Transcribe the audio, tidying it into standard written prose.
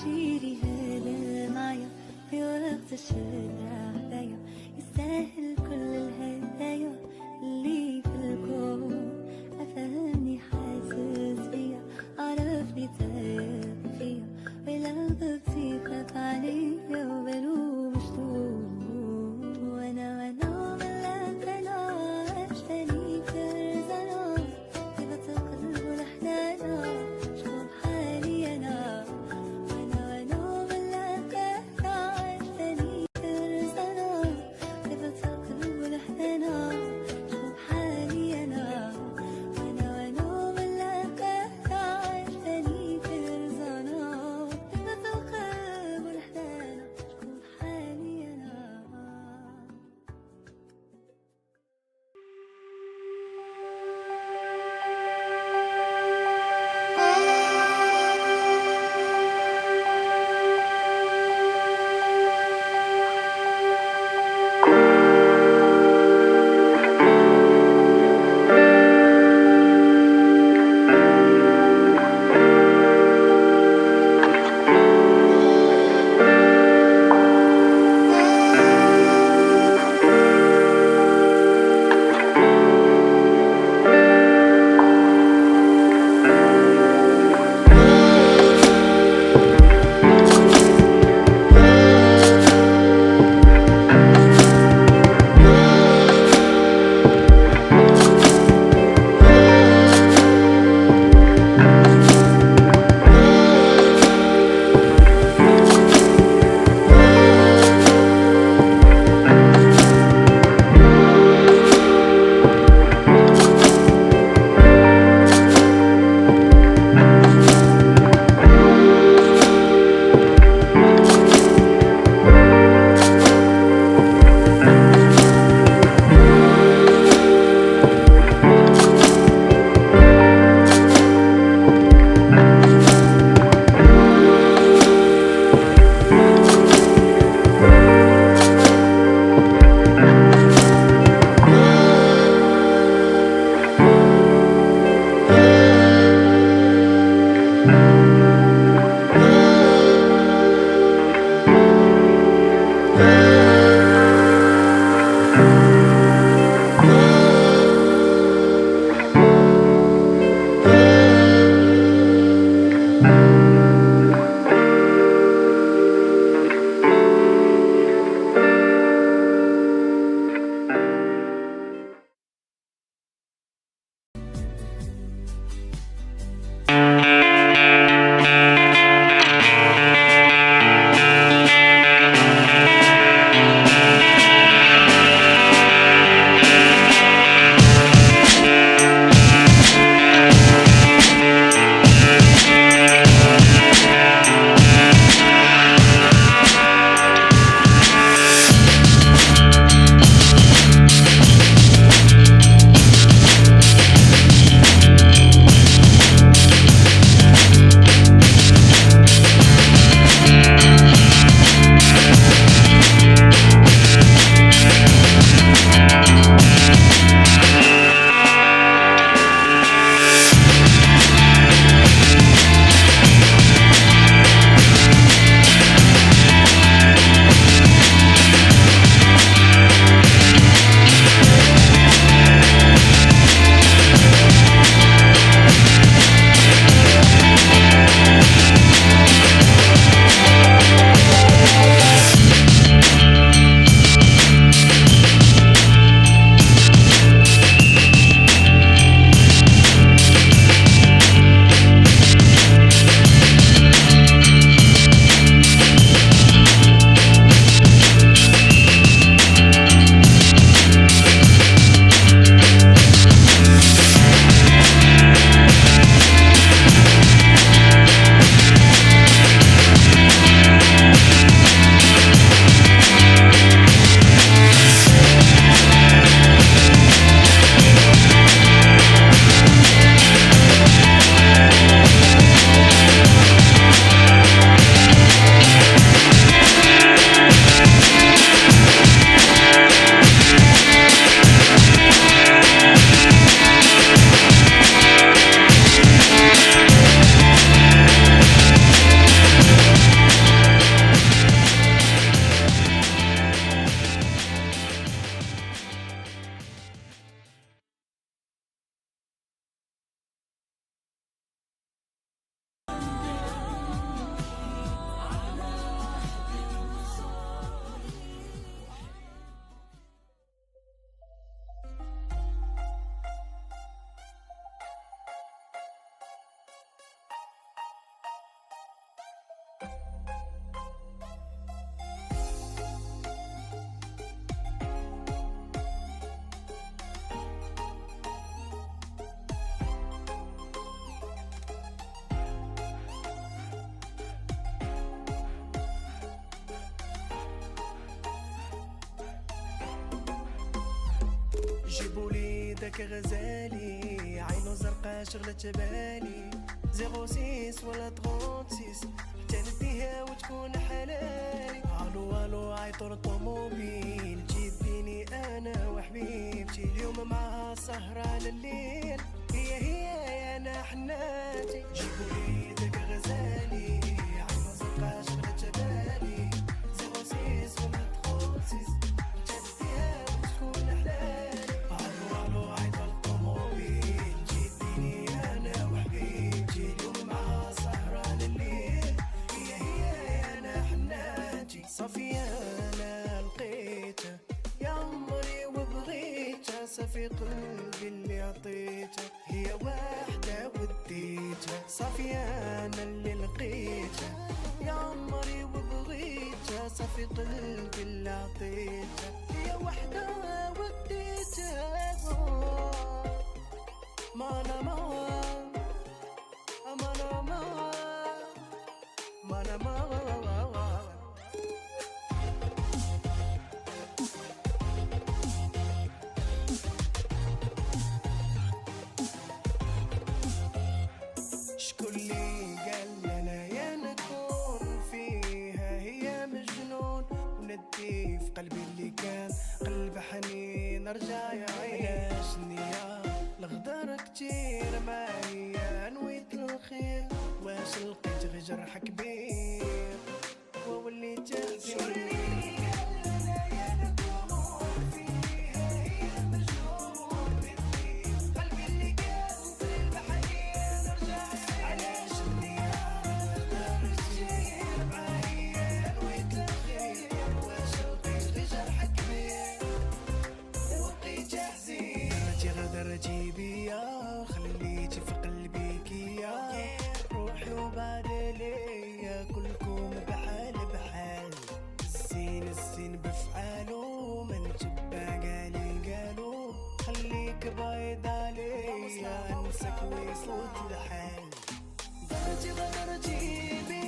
عشيري هذا معايا في وقت الشدة حدايا، يستاهل كل الهدايا اللي في الكون. أفهمني حاسس بيا، عرفني تايب فيا، ولو ضبطي خاف عليا وبلو مشتوق. وانا من انا عشتني كرزنا، هبة القلب والحنانة شوف حالي انا. وانا من انا عشتني كرزنا، جيبولي داك غزالي عينو زرقا شغلة بالي 06 ولا 36 حتى نديها وتكون حلالي. الو الو عيطور الطوموبيل جيبيني انا وحبيبتي اليوم معها سهرة لليل هي انا حناتي. جيبولي داك غزالي عينو زرقا شغلة بالي 06 ولا 36 حتى نديها وتكون حلالي. الو الو عيطور الطوموبيل جيبيني انا وحبيبتي اليوم معها سهرة لليل هي انا حناتي. صافي انا لقيتها يا عمري وبغيتها صافي قلبي اللي عطيتها هي واحدة وديتها. صافي انا اللي لقيتها يا عمري وبغيتها صافي قلبي اللي عطيتها هي واحدة وديتها. ما انا شكون اللي قال لنا يا نكون فيها هي مجنون وندي في قلبي اللي كان قلب حنين رجع يعيش. علاش النية الغدار كتير معايا نويت الخير واش لقيت غير جرح كبير ووليت تحزين. درتي بيا خليتي في قلبي كيا روحي وبعد ليا كلكم بحال بحال. الزين بفعالو من تبا قالوا خليك بايد عليا انساك ويصوت الحال. درتي بيا